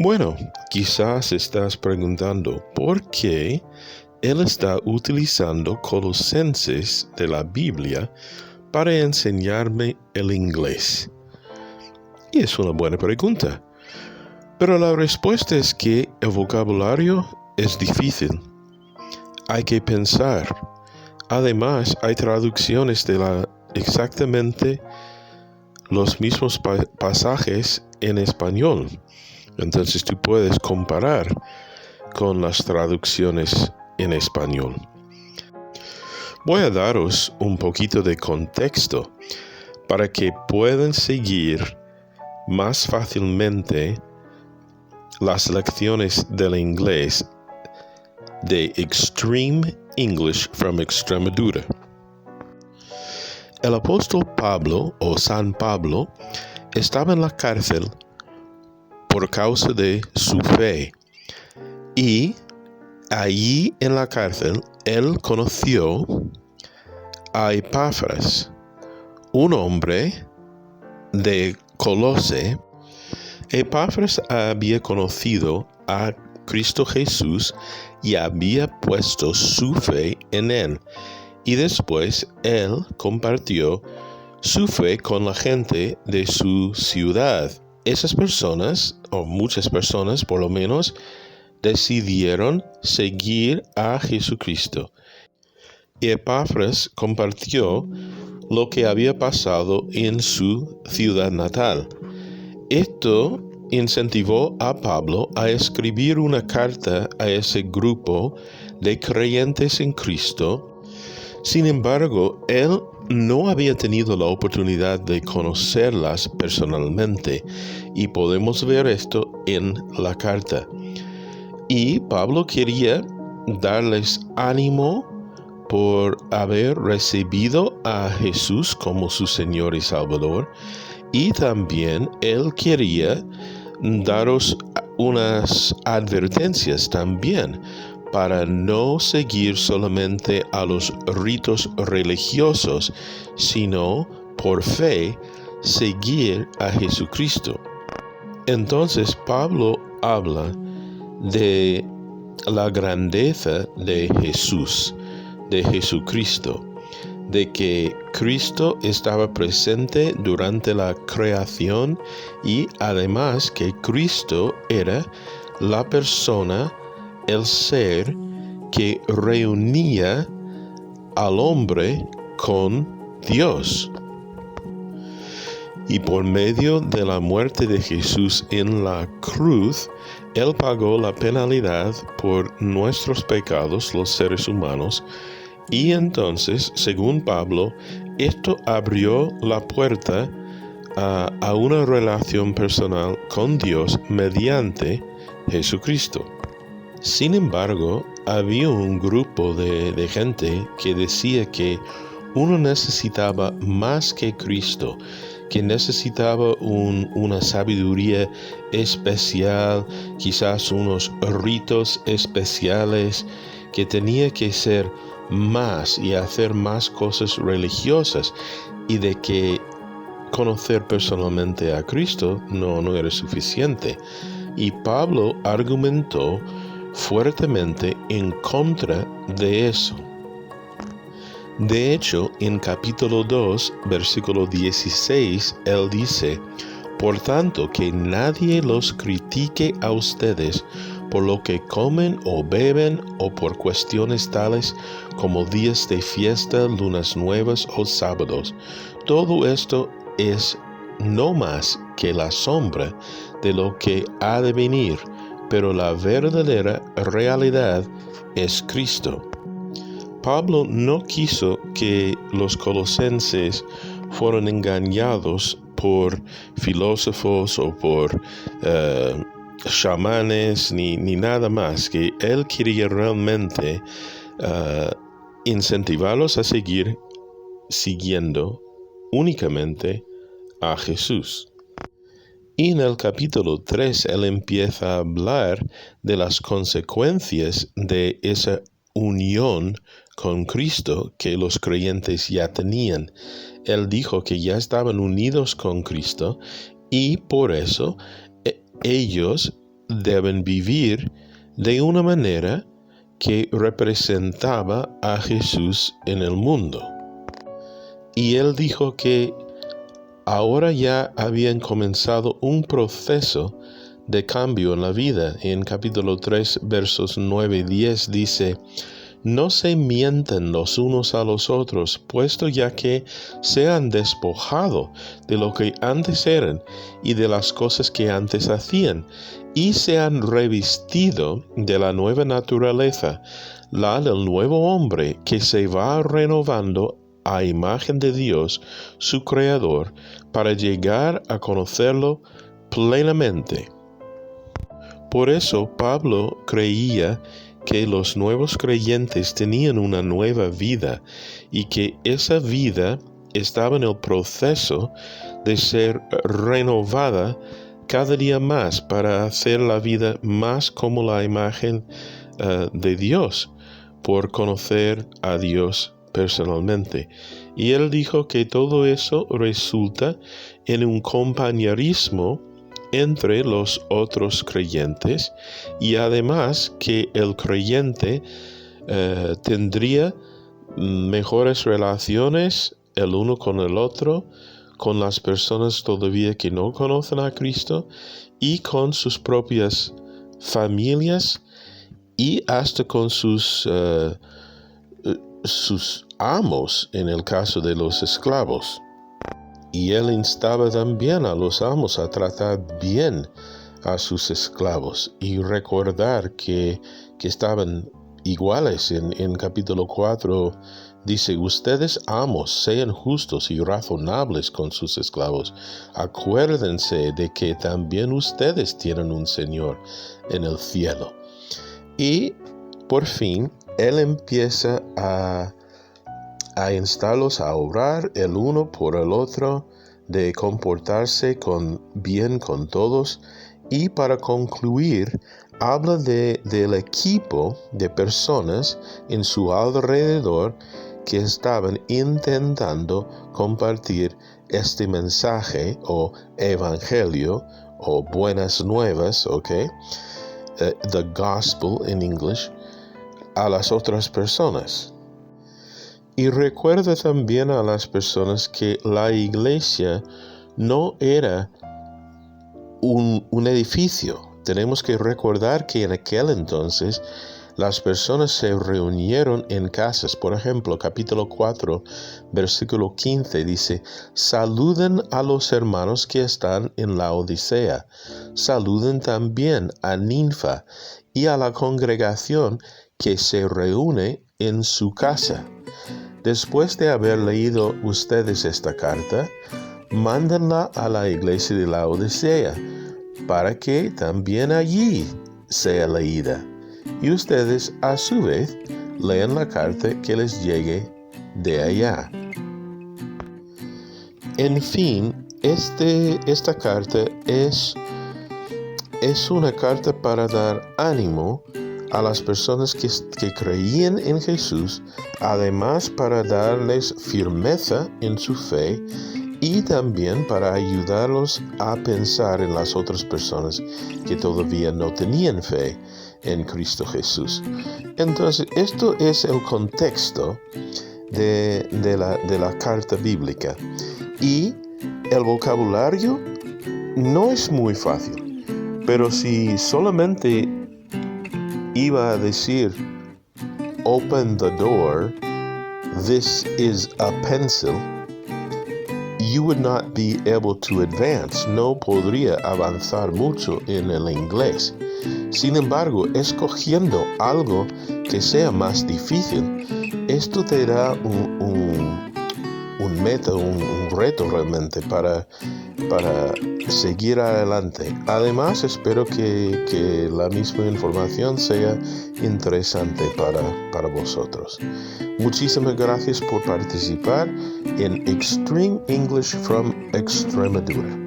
Bueno, quizás estás preguntando por qué él está utilizando Colosenses de la Biblia para enseñarme el inglés. Y es una buena pregunta. Pero la respuesta es que el vocabulario es difícil. Hay que pensar. Además, hay traducciones de exactamente los mismos pasajes en español. Entonces tú puedes comparar con las traducciones en español. Voy a daros un poquito de contexto para que puedan seguir más fácilmente las lecciones del inglés de Extreme English from Extremadura. El apóstol Pablo o San Pablo estaba en la cárcel por causa de su fe, y allí en la cárcel él conoció a Epafras, un hombre de Colose. Epafras había conocido a Cristo Jesús y había puesto su fe en él, y después él compartió su fe con la gente de su ciudad. Esas personas, o muchas personas por lo menos, decidieron seguir a Jesucristo. Y Epafras compartió lo que había pasado en su ciudad natal. Esto incentivó a Pablo a escribir una carta a ese grupo de creyentes en Cristo. Sin embargo, él no había tenido la oportunidad de conocerlas personalmente, y podemos ver esto en la carta. Y Pablo quería darles ánimo por haber recibido a Jesús como su Señor y Salvador, y también él quería daros unas advertencias también para no seguir solamente a los ritos religiosos, sino por fe seguir a Jesucristo. Entonces Pablo habla de la grandeza de Jesús, de Jesucristo, de que Cristo estaba presente durante la creación, y además que Cristo era la persona, el ser que reunía al hombre con Dios. Y por medio de la muerte de Jesús en la cruz, Él pagó la penalidad por nuestros pecados, los seres humanos. Y entonces, según Pablo, esto abrió la puerta a una relación personal con Dios mediante Jesucristo. Sin embargo, había un grupo de gente que decía que uno necesitaba más que Cristo, que necesitaba una sabiduría especial, quizás unos ritos especiales, que tenía que ser más y hacer más cosas religiosas, y de que conocer personalmente a Cristo no era suficiente. Y Pablo argumentó fuertemente en contra de eso. De hecho, en capítulo 2, versículo 16, él dice: por tanto, que nadie los critique a ustedes por lo que comen o beben, o por cuestiones tales como días de fiesta, lunas nuevas o sábados. Todo esto es no más que la sombra de lo que ha de venir, pero la verdadera realidad es Cristo. Pablo no quiso que los colosenses fueran engañados por filósofos o por chamanes, ni nada más, que él quería realmente incentivarlos a seguir siguiendo únicamente a Jesús. Y en el capítulo 3 él empieza a hablar de las consecuencias de esa unión con Cristo que los creyentes ya tenían. Él dijo que ya estaban unidos con Cristo, y por eso ellos deben vivir de una manera que representaba a Jesús en el mundo. Y él dijo que ahora ya habían comenzado un proceso de cambio en la vida. En capítulo 3, versos 9 y 10 dice: no se mienten los unos a los otros, puesto ya que se han despojado de lo que antes eran y de las cosas que antes hacían, y se han revestido de la nueva naturaleza, la del nuevo hombre que se va renovando a imagen de Dios, su Creador, para llegar a conocerlo plenamente. Por eso Pablo creía que los nuevos creyentes tenían una nueva vida y que esa vida estaba en el proceso de ser renovada cada día más para hacer la vida más como la imagen de Dios, por conocer a Dios personalmente. Y él dijo que todo eso resulta en un compañerismo entre los otros creyentes, y además que el creyente tendría mejores relaciones el uno con el otro, con las personas todavía que no conocen a Cristo, y con sus propias familias, y hasta con sus amos en el caso de los esclavos. Y él instaba también a los amos a tratar bien a sus esclavos y recordar que estaban iguales. En capítulo 4 dice: ustedes amos, sean justos y razonables con sus esclavos. Acuérdense de que también ustedes tienen un Señor en el cielo. Y por fin él empieza a instarlos a orar el uno por el otro, de comportarse bien con todos, y para concluir habla del equipo de personas en su alrededor que estaban intentando compartir este mensaje o evangelio o buenas nuevas, the gospel in English, a las otras personas. Y recuerda también a las personas que la iglesia no era un edificio. Tenemos que recordar que en aquel entonces las personas se reunieron en casas. Por ejemplo, capítulo 4, versículo 15 dice: saluden a los hermanos que están en la Odisea. Saluden también a Ninfa y a la congregación que se reúne en su casa. Después de haber leído ustedes esta carta, mándenla a la iglesia de la Odisea, para que también allí sea leída. Y ustedes, a su vez, lean la carta que les llegue de allá. En fin, esta carta es una carta para dar ánimo a las personas que creían en Jesús, además para darles firmeza en su fe y también para ayudarlos a pensar en las otras personas que todavía no tenían fe en Cristo Jesús. Entonces, esto es el contexto de la carta bíblica. Y el vocabulario no es muy fácil, pero si solamente iba a decir open the door, this is a pencil, you would not be able to advance. No podría avanzar mucho en el inglés. Sin embargo, escogiendo algo que sea más difícil, esto te da un reto realmente para seguir adelante. Además, espero que la misma información sea interesante para vosotros. Muchísimas gracias por participar en Extreme English from Extremadura.